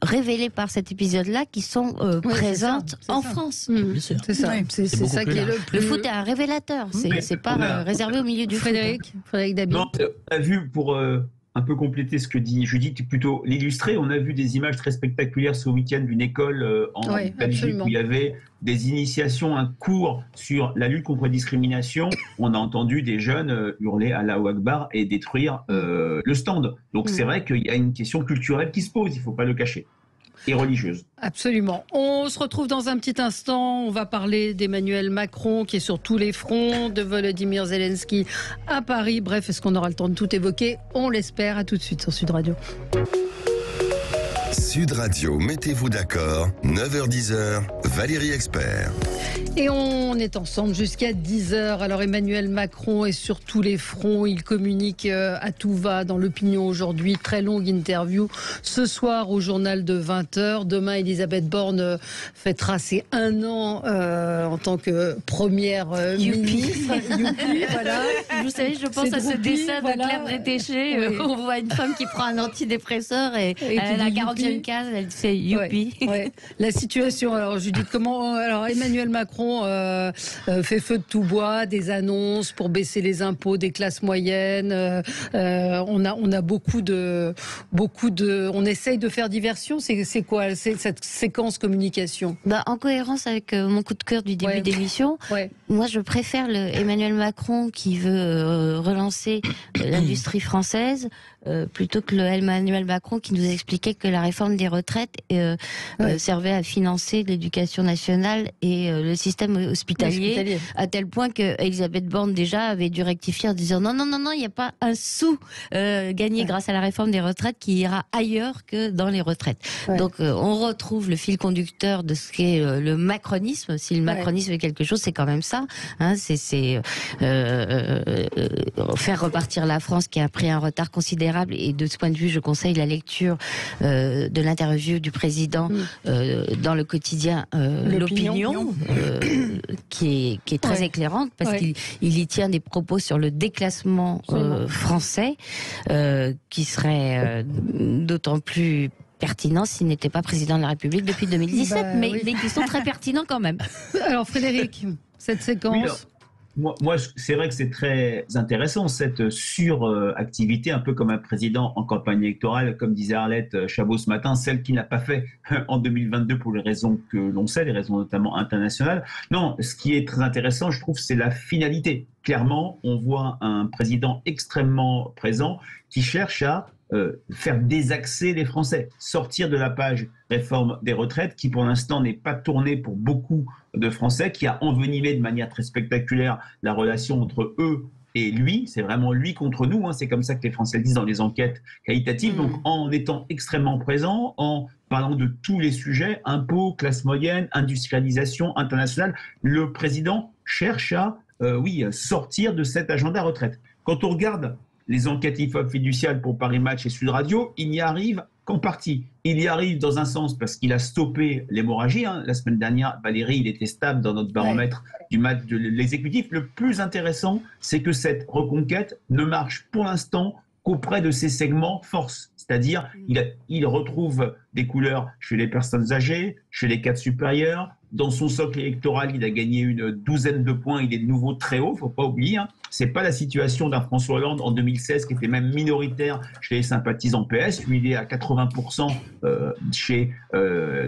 F: révélées par cet épisode-là qui sont présentes en France.
B: C'est ça. C'est ça qui est le plus...
F: Le foot est un révélateur. C'est pas réservé au milieu du
B: Frédéric Dabi.
E: Non, on a vu pour un peu compléter ce que dit Judith, plutôt l'illustrer. On a vu des images très spectaculaires ce week-end d'une école en Belgique où il y avait des initiations, un cours sur la lutte contre la discrimination. On a entendu des jeunes hurler Allahu Akbar et détruire le stand. Donc c'est vrai qu'il y a une question culturelle qui se pose, il ne faut pas le cacher. Et religieuse.
B: Absolument. On se retrouve dans un petit instant. On va parler d'Emmanuel Macron qui est sur tous les fronts, de Volodymyr Zelensky à Paris. Bref, est-ce qu'on aura le temps de tout évoquer? On l'espère. À tout de suite sur Sud Radio.
A: Sud Radio, mettez-vous d'accord, 9h-10h, Valérie Expert.
B: Et on est ensemble jusqu'à 10h. Alors Emmanuel Macron est sur tous les fronts. Il communique à tout va dans l'opinion aujourd'hui. Très longue interview ce soir au journal de 20h. Demain, Elisabeth Borne fêtera ses 1 an en tant que première ministre. Youpi, voilà.
F: Vous savez, je pense à ce dessin de Claire Bretéché. On voit une femme qui prend un antidépresseur et elle a 40e case, elle fait youpi.
B: La situation, alors Judith, comment... Alors Emmanuel Macron fait feu de tout bois, des annonces pour baisser les impôts des classes moyennes. On a beaucoup de... On essaye de faire diversion. C'est quoi cette séquence communication?
F: En cohérence avec mon coup de cœur du début d'émission, moi je préfère Emmanuel Macron qui veut relancer l'industrie française plutôt que le Emmanuel Macron qui nous expliquait que la réforme des retraites servait à financer l'éducation nationale et le système hospitalier, à tel point que Elisabeth Borne déjà avait dû rectifier en disant non, il n'y a pas un sou gagné grâce à la réforme des retraites qui ira ailleurs que dans les retraites. Donc on retrouve le fil conducteur de ce qu'est le macronisme. Si le macronisme est quelque chose, c'est quand même ça. C'est faire repartir la France qui a pris un retard considérable. Et de ce point de vue, je conseille la lecture de l'interview du président dans le quotidien L'Opinion, qui est très éclairante parce qu'il y tient des propos sur le déclassement français qui serait d'autant plus pertinent s'il n'était pas président de la République depuis 2017, mais qui sont très pertinents quand même.
B: Alors Frédéric, cette séquence...
E: Moi, c'est vrai que c'est très intéressant, cette suractivité, un peu comme un président en campagne électorale, comme disait Arlette Chabot ce matin, celle qu'il n'a pas fait en 2022 pour les raisons que l'on sait, les raisons notamment internationales. Non, ce qui est très intéressant, je trouve, c'est la finalité. Clairement, on voit un président extrêmement présent qui cherche à faire désaxer les Français, sortir de la page réforme des retraites qui pour l'instant n'est pas tournée pour beaucoup de Français, qui a envenimé de manière très spectaculaire la relation entre eux et lui. C'est vraiment lui contre nous, c'est comme ça que les Français le disent dans les enquêtes qualitatives. Donc en étant extrêmement présent, en parlant de tous les sujets, impôts, classe moyenne, industrialisation internationale, le président cherche à sortir de cet agenda retraite. Quand on regarde les enquêtes IFOP fiduciales pour Paris Match et Sud Radio, il n'y arrive qu'en partie. Il y arrive dans un sens parce qu'il a stoppé l'hémorragie. La semaine dernière, Valérie, il était stable dans notre baromètre du match de l'exécutif. Le plus intéressant, c'est que cette reconquête ne marche pour l'instant qu'auprès de ces segments force. C'est-à-dire, il retrouve des couleurs chez les personnes âgées, chez les cadres supérieurs. Dans son socle électoral, il a gagné une douzaine de points. Il est de nouveau très haut, il ne faut pas oublier. Ce n'est pas la situation d'un François Hollande en 2016 qui était même minoritaire chez les sympathisants PS. Lui, il est à 80%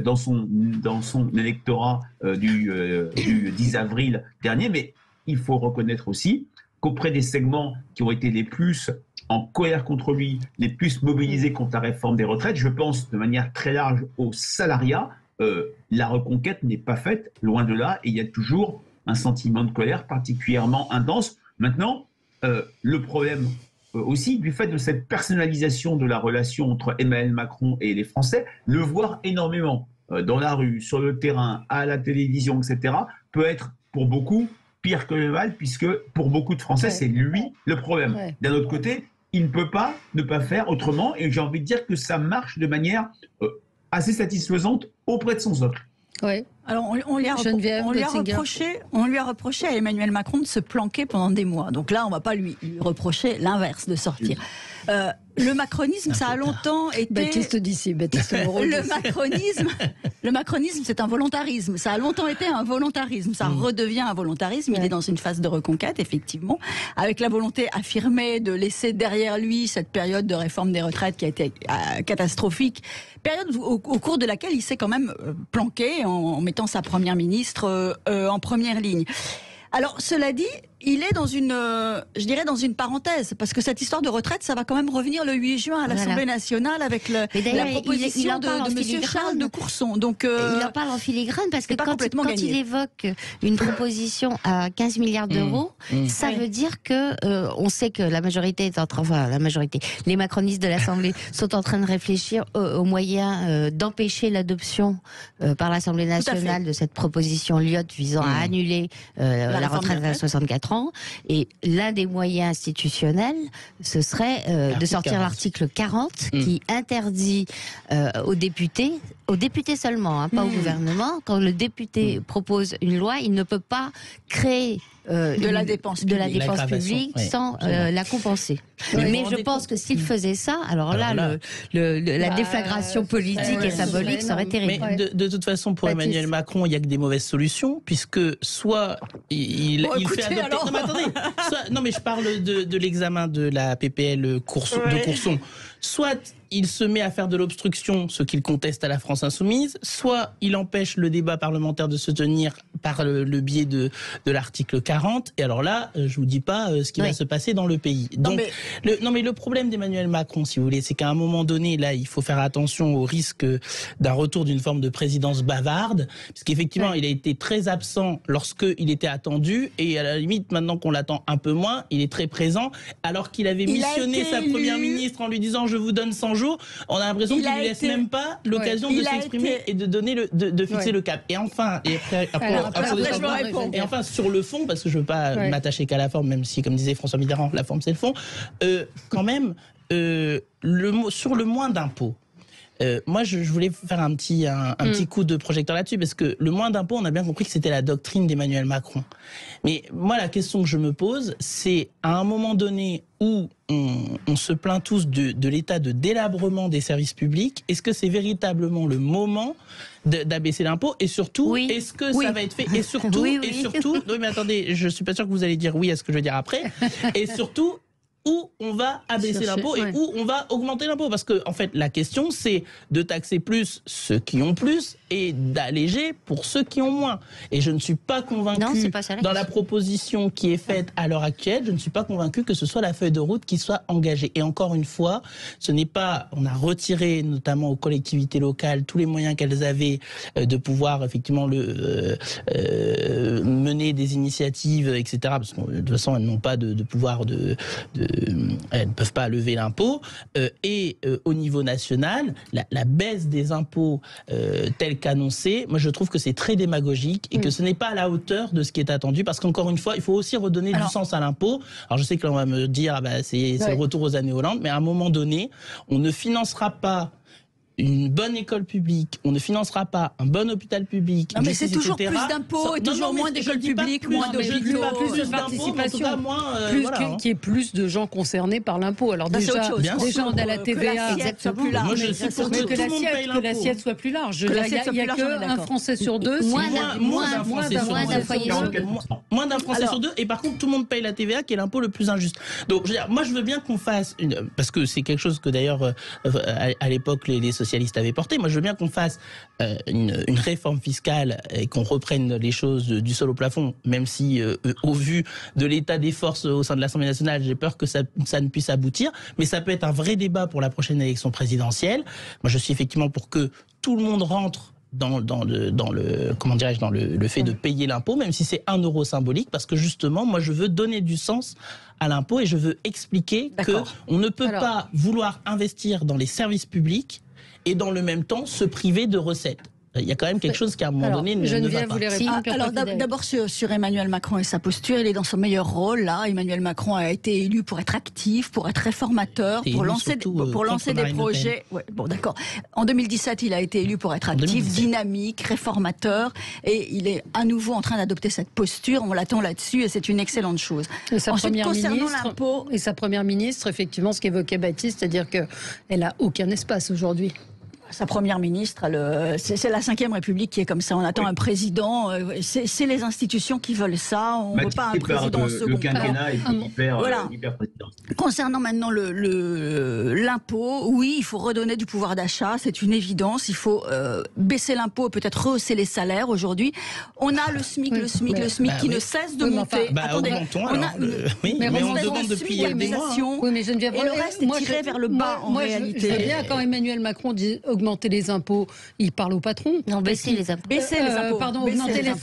E: dans son électorat du 10 avril dernier. Mais il faut reconnaître aussi qu'auprès des segments qui ont été les plus en colère contre lui, les plus mobilisés contre la réforme des retraites, je pense de manière très large au salariat, la reconquête n'est pas faite, loin de là, et il y a toujours un sentiment de colère particulièrement intense. Maintenant, le problème aussi, du fait de cette personnalisation de la relation entre Emmanuel Macron et les Français, le voir énormément dans la rue, sur le terrain, à la télévision, etc., peut être pour beaucoup pire que le mal, puisque pour beaucoup de Français, c'est lui le problème. D'un autre côté, il ne peut pas ne pas faire autrement, et j'ai envie de dire que ça marche de manière assez satisfaisante auprès de son socle.
B: Oui.
C: Alors on lui a reproché à Emmanuel Macron de se planquer pendant des mois. Donc là, on ne va pas lui reprocher l'inverse, de sortir. Le macronisme, ça a longtemps été...
B: Baptiste d'ici, Baptiste Moreau.
C: Le macronisme, c'est un volontarisme. Ça a longtemps été un volontarisme. Ça redevient un volontarisme. Il est dans une phase de reconquête, effectivement, avec la volonté affirmée de laisser derrière lui cette période de réforme des retraites qui a été catastrophique. Période au cours de laquelle il s'est quand même planqué en mettant sa première ministre en première ligne. Alors, cela dit, il est dans dans une parenthèse, parce que cette histoire de retraite, ça va quand même revenir le 8 juin à l'Assemblée nationale avec la proposition de M. Charles de Courson. Donc,
F: il en parle en filigrane, parce que quand il évoque une proposition à 15 milliards d'euros, ça veut dire que on sait que les macronistes de l'Assemblée sont en train de réfléchir aux moyens d'empêcher l'adoption par l'Assemblée nationale de cette proposition Lyotte visant à annuler la retraite à 64 ans. Et l'un des moyens institutionnels, ce serait de sortir l'article 40 qui interdit aux députés seulement, pas au gouvernement, quand le député propose une loi, il ne peut pas créer
C: de la dépense
F: publique sans la compenser. Mais je pense que s'il faisait ça, alors là, la déflagration politique et symbolique serait terrible.
D: Mais de toute façon, pour Emmanuel Macron, il n'y a que des mauvaises solutions, puisque soit il fait adopter... Alors... Non, mais je parle de l'examen de la PPL de Courson. Soit il se met à faire de l'obstruction, ce qu'il conteste à la France Insoumise, soit il empêche le débat parlementaire de se tenir par le biais de l'article 40. Et alors là, je vous dis pas ce qui va se passer dans le pays. Donc, mais le problème d'Emmanuel Macron, si vous voulez, c'est qu'à un moment donné, là, il faut faire attention au risque d'un retour d'une forme de présidence bavarde, parce qu'effectivement, il a été très absent lorsqu'il était attendu, et à la limite, maintenant qu'on l'attend un peu moins, il est très présent, alors qu'il avait missionné sa première ministre en lui disant « je vous donne 100 jours », on a l'impression qu'il ne lui laisse même pas l'occasion de s'exprimer et de donner de fixer le cap. Et enfin, enfin sur le fond, parce que je ne veux pas m'attacher qu'à la forme, même si, comme disait François Mitterrand, la forme c'est le fond, quand même, sur le moins d'impôts. Moi, je voulais faire un petit coup de projecteur là-dessus, parce que le moins d'impôts, on a bien compris que c'était la doctrine d'Emmanuel Macron. Mais moi, la question que je me pose, c'est à un moment donné où on se plaint tous de l'état de délabrement des services publics, est-ce que c'est véritablement le moment d'abaisser l'impôt? Et surtout, est-ce que ça va être fait? Et surtout, non mais attendez, je suis pas sûr que vous allez dire oui à ce que je vais dire après. Et surtout, où on va abaisser l'impôt et où on va augmenter l'impôt. Parce que, en fait, la question, c'est de taxer plus ceux qui ont plus et d'alléger pour ceux qui ont moins. Et je ne suis pas convaincu, dans la proposition qui est faite à l'heure actuelle, je ne suis pas convaincu que ce soit la feuille de route qui soit engagée. Et encore une fois, ce n'est pas... On a retiré, notamment aux collectivités locales, tous les moyens qu'elles avaient de pouvoir, effectivement, mener des initiatives, etc. Parce que, de toute façon, elles n'ont pas de pouvoir elles ne peuvent pas lever l'impôt, et au niveau national, la baisse des impôts telle qu'annoncée, moi je trouve que c'est très démagogique et que ce n'est pas à la hauteur de ce qui est attendu, parce qu'encore une fois, il faut aussi redonner du sens à l'impôt. Alors je sais que l'on va me dire, c'est le retour aux années Hollande, mais à un moment donné, on ne financera pas une bonne école publique, on ne financera pas un bon hôpital public.
C: Non, mais c'est toujours plus d'impôts et toujours moins d'écoles publiques, moins d'hôpitaux.
B: Plus de participation, qu'il y ait plus de gens concernés par l'impôt. Alors déjà, on a la TVA,
D: moi je suis pour
B: que l'assiette soit plus large. Il n'y a qu'un Français sur deux.
D: Moins d'un Français sur deux, et par contre tout le monde paye la TVA, qui est l'impôt le plus injuste. Donc moi je veux bien qu'on fasse, parce que c'est quelque chose que d'ailleurs à l'époque les socialistes avaient porté. Moi, je veux bien qu'on fasse une réforme fiscale et qu'on reprenne les choses du sol au plafond, même si, au vu de l'état des forces au sein de l'Assemblée nationale, j'ai peur que ça ne puisse aboutir. Mais ça peut être un vrai débat pour la prochaine élection présidentielle. Moi, je suis effectivement pour que tout le monde rentre dans le fait de payer l'impôt, même si c'est 1 euro symbolique, parce que justement, moi, je veux donner du sens à l'impôt et je veux expliquer qu'on ne peut pas vouloir investir dans les services publics et dans le même temps se priver de recettes. Il y a quand même quelque chose qui, à un moment donné, ne va pas.
C: Alors d'abord sur Emmanuel Macron et sa posture, il est dans son meilleur rôle là. Emmanuel Macron a été élu pour être actif, pour être réformateur, pour lancer des projets. Ouais, bon, d'accord. En 2017, il a été élu pour être actif, dynamique, réformateur, et il est à nouveau en train d'adopter cette posture. On l'attend là-dessus, et c'est une excellente chose.
B: Et sa première ministre, effectivement, ce qu'évoquait Baptiste, c'est-à-dire qu'elle n'a aucun espace aujourd'hui.
C: Sa première ministre, c'est la 5e République qui est comme ça. On attend un président. C'est les institutions qui veulent ça. On ne veut pas un président second.
E: Le quinquennat est hyper président.
C: Concernant maintenant l'impôt, oui, il faut redonner du pouvoir d'achat. C'est une évidence. Il faut baisser l'impôt, peut-être rehausser les salaires. Aujourd'hui, on a le SMIC qui ne cesse de monter.
D: Augmentons alors. Mais on demande depuis des mois.
C: Oui, mais Geneviève, et le reste est tiré vers le bas en réalité.
B: Je bien quand Emmanuel Macron dit augmenter les impôts, il parle au patron.
F: Non, baisser les impôts.
B: Augmenter les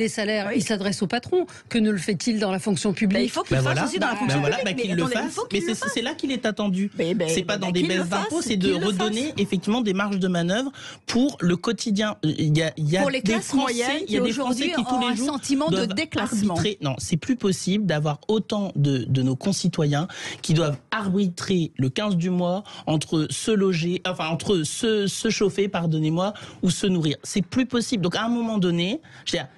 B: salaires, il s'adresse au patron. Que ne le fait-il dans la fonction publique?
C: Il faut qu'il le fasse aussi dans la fonction publique.
D: Qu'il le fasse, mais c'est là qu'il est attendu. C'est pas dans des baisses d'impôts, c'est de redonner effectivement des marges de manœuvre pour le quotidien. Il y a
C: pour les classes moyennes qui aujourd'hui ont un sentiment de déclassement.
D: Non, c'est plus possible d'avoir autant de nos concitoyens qui doivent arbitrer le 15 du mois entre se chauffer, pardonnez-moi, ou se nourrir. C'est plus possible. Donc à un moment donné,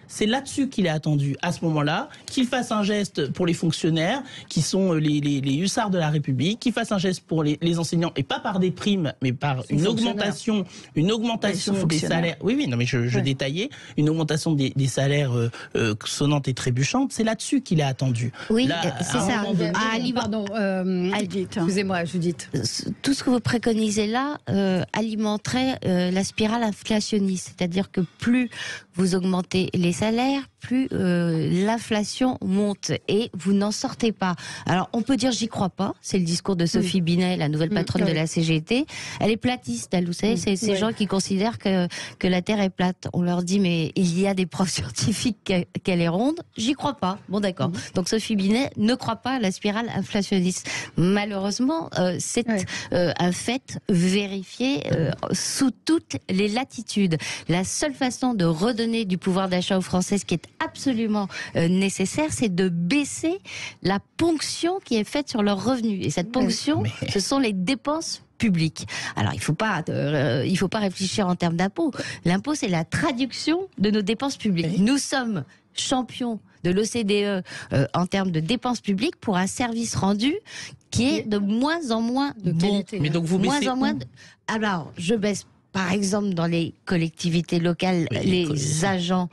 D: c'est là-dessus qu'il est attendu, à ce moment-là, qu'il fasse un geste pour les fonctionnaires, qui sont les hussards de la République, qu'il fasse un geste pour les enseignants, et pas par des primes, mais par une augmentation des salaires. Oui, non, mais je détaillais, une augmentation des salaires sonnante et trébuchante. C'est là-dessus qu'il est attendu.
F: Oui,
D: là,
F: c'est ça.
B: Excusez-moi, Judith.
F: Tout ce que vous préconisez là alimenterait la spirale inflationniste, c'est-à-dire que plus vous augmentez les salaires, plus l'inflation monte et vous n'en sortez pas. Alors on peut dire j'y crois pas, c'est le discours de Sophie Binet, la nouvelle patronne de la CGT. Elle est platiste, elle, vous savez, c'est ces gens qui considèrent que la Terre est plate. On leur dit mais il y a des preuves scientifiques qu'elle est ronde. J'y crois pas. Bon d'accord. Donc Sophie Binet ne croit pas à la spirale inflationniste. Malheureusement, c'est un fait vérifié sous toutes les latitudes. La seule façon de redonner du pouvoir d'achat aux Français, ce qui est absolument nécessaire, c'est de baisser la ponction qui est faite sur leurs revenus. Et cette ponction, ce sont les dépenses publiques. Alors, il faut pas réfléchir en termes d'impôt. L'impôt, c'est la traduction de nos dépenses publiques. Nous sommes champions de l'OCDE en termes de dépenses publiques pour un service rendu qui est de moins en moins de qualité.
D: Mais donc vous baissez
F: Alors, je baisse. Par exemple, dans les collectivités locales, les agents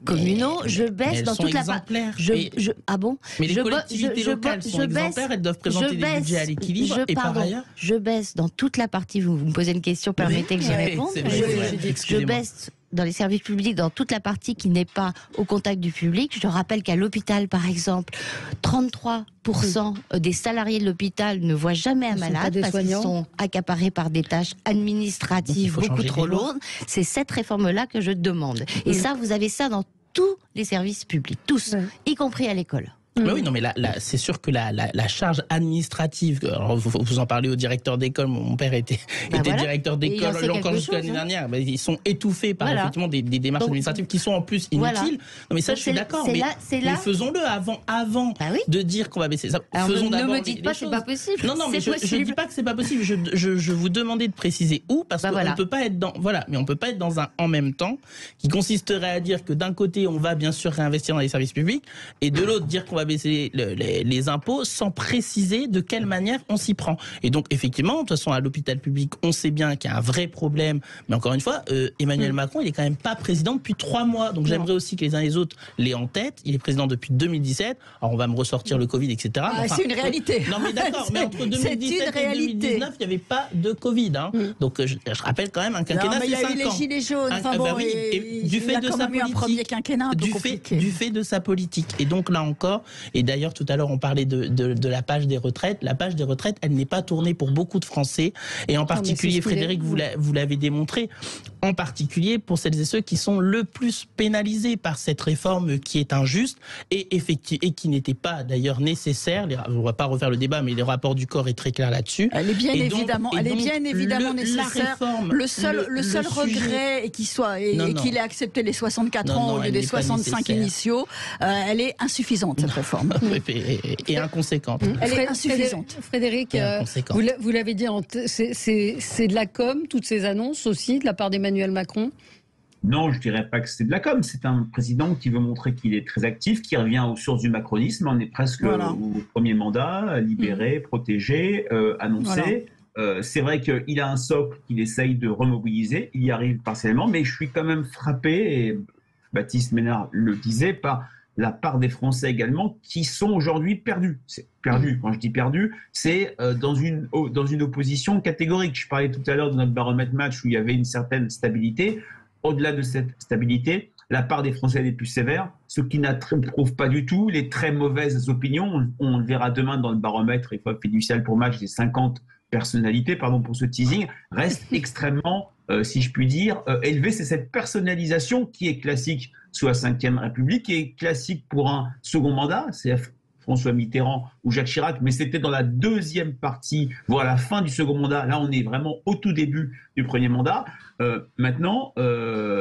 F: communaux, je baisse dans toute la partie. Ah bon?
D: Mais les collectivités locales sont exemplaires, elles doivent présenter des budgets à l'équilibre. Et par ailleurs,
F: je baisse dans toute la partie. Vous me posez une question, permettez que j'y réponde. Je baisse dans les services publics, dans toute la partie qui n'est pas au contact du public. Je rappelle qu'à l'hôpital, par exemple, 33% des salariés de l'hôpital ne voient jamais un malade parce qu'ils sont accaparés par des tâches administratives beaucoup trop lourdes. C'est cette réforme-là que je demande. Et ça, vous avez ça dans tous les services publics, tous, y compris à l'école.
D: Oui, non, mais là, c'est sûr que la charge administrative, alors vous en parlez au directeur d'école, mon père était directeur d'école encore jusqu'à l'année dernière, ils sont étouffés par effectivement des démarches administratives qui sont en plus inutiles. Non, mais ça, je suis d'accord, mais faisons-le avant de dire qu'on va baisser ça.
F: Faisons d'abord. Ne me dites pas que c'est pas possible.
D: Non, mais je dis pas que c'est pas possible, je vous demandais de préciser où, parce qu'on ne peut pas être on peut pas être dans un en même temps qui consisterait à dire que d'un côté, on va bien sûr réinvestir dans les services publics, et de l'autre, dire qu'on va baisser les impôts sans préciser de quelle manière on s'y prend. Et donc effectivement, de toute façon à l'hôpital public, on sait bien qu'il y a un vrai problème, mais encore une fois, Emmanuel Macron, il est quand même pas président depuis 3 mois, donc j'aimerais aussi que les uns et les autres l'aient en tête. Il est président depuis 2017, alors on va me ressortir le Covid, etc.
C: C'est une réalité.
D: Non mais d'accord, mais entre 2017 et 2019, il n'y avait pas de Covid. Donc je rappelle quand même un quinquennat, c'est 5 ans.
C: Il y a eu les gilets jaunes,
D: du fait de sa politique, du fait de sa politique. Et donc là encore, Et d'ailleurs, tout à l'heure, on parlait de la page des retraites. La page des retraites, elle n'est pas tournée pour beaucoup de Français. Et en particulier, Frédéric, vous l'avez démontré, en particulier pour celles et ceux qui sont le plus pénalisés par cette réforme qui est injuste et qui n'était pas d'ailleurs nécessaire. On ne va pas refaire le débat, mais le rapport du corps est très clair là-dessus.
C: Elle est bien évidemment nécessaire. Le seul regret est qu'il ait accepté les 64 ans au lieu des 65 initiaux. Elle est insuffisante, cette réforme.
D: Et inconséquente.
C: Elle est insuffisante.
B: Frédéric, vous l'avez dit, c'est de la com, toutes ces annonces aussi, de la part d'Emmanuel Macron?
E: Non, je dirais pas que c'est de la com. C'est un président qui veut montrer qu'il est très actif, qui revient aux sources du macronisme. On est presque au premier mandat, libéré, protégé, annoncé. C'est vrai qu'il a un socle qu'il essaye de remobiliser. Il y arrive partiellement, mais je suis quand même frappé, et Baptiste Ménard le disait, par la part des Français également qui sont aujourd'hui perdus. C'est perdu. Quand je dis perdu, c'est dans une opposition catégorique. Je parlais tout à l'heure de notre baromètre match où il y avait une certaine stabilité. Au-delà de cette stabilité, la part des Français les plus sévères, ceux qui n'approuvent pas du tout, les très mauvaises opinions, on le verra demain dans le baromètre fiducial pour match des 50 personnalités, pardon pour ce teasing, reste extrêmement, si je puis dire, élevée. C'est cette personnalisation qui est classique sous la Ve République, qui est classique pour un second mandat, c'est François Mitterrand ou Jacques Chirac, mais c'était dans la deuxième partie, voire la fin du second mandat. Là, on est vraiment au tout début du premier mandat. Maintenant,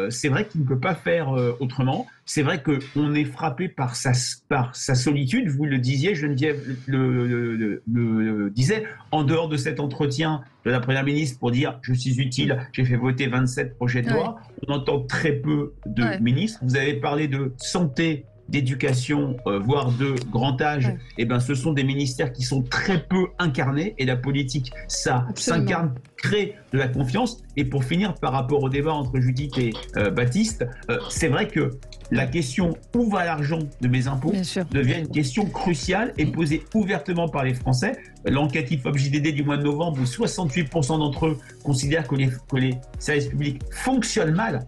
E: c'est vrai qu'il ne peut pas faire autrement. C'est vrai qu'on est frappé par sa solitude. Vous le disiez, Geneviève le disait, en dehors de cet entretien de la Première ministre pour dire « je suis utile, j'ai fait voter 27 projets de loi », on entend très peu de ministres. Vous avez parlé de santé, d'éducation, voire de grand âge, eh ben, ce sont des ministères qui sont très peu incarnés, et la politique, ça s'incarne, crée de la confiance. Et pour finir, par rapport au débat entre Judith et Baptiste, c'est vrai que la question « où va l'argent de mes impôts ?» devient une question cruciale et posée ouvertement par les Français. L'enquête IFOP-JDD du mois de novembre, où 68% d'entre eux considèrent que les services publics fonctionnent mal.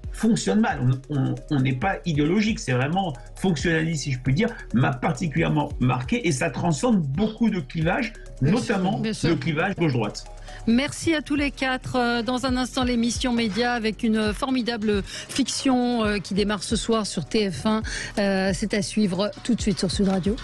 E: On n'est pas idéologique, c'est vraiment fonctionnaliste, si je puis dire, m'a particulièrement marqué, et ça transcende beaucoup de clivages, notamment le clivage gauche-droite.
B: Merci à tous les quatre. Dans un instant, l'émission Média avec une formidable fiction qui démarre ce soir sur TF1. C'est à suivre tout de suite sur Sud Radio.